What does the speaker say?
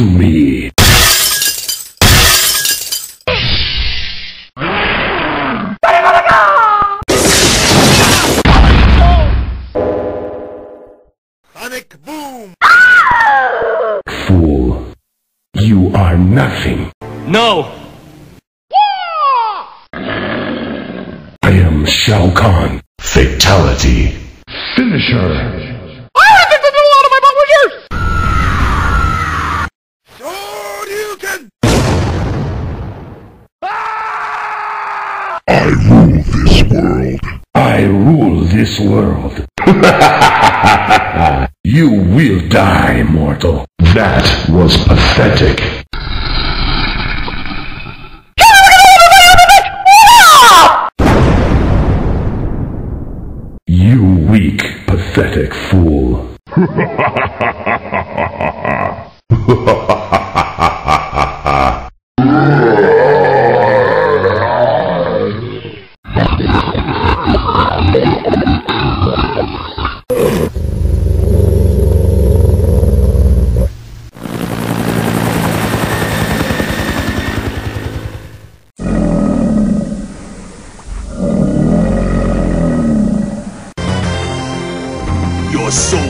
to me. Sonic boom! Fool, you are nothing. No! I am Shao Kahn. Fatality. Finish her. I rule this world. I rule this world. You will die, mortal. That was pathetic. You weak, pathetic fool. Your soul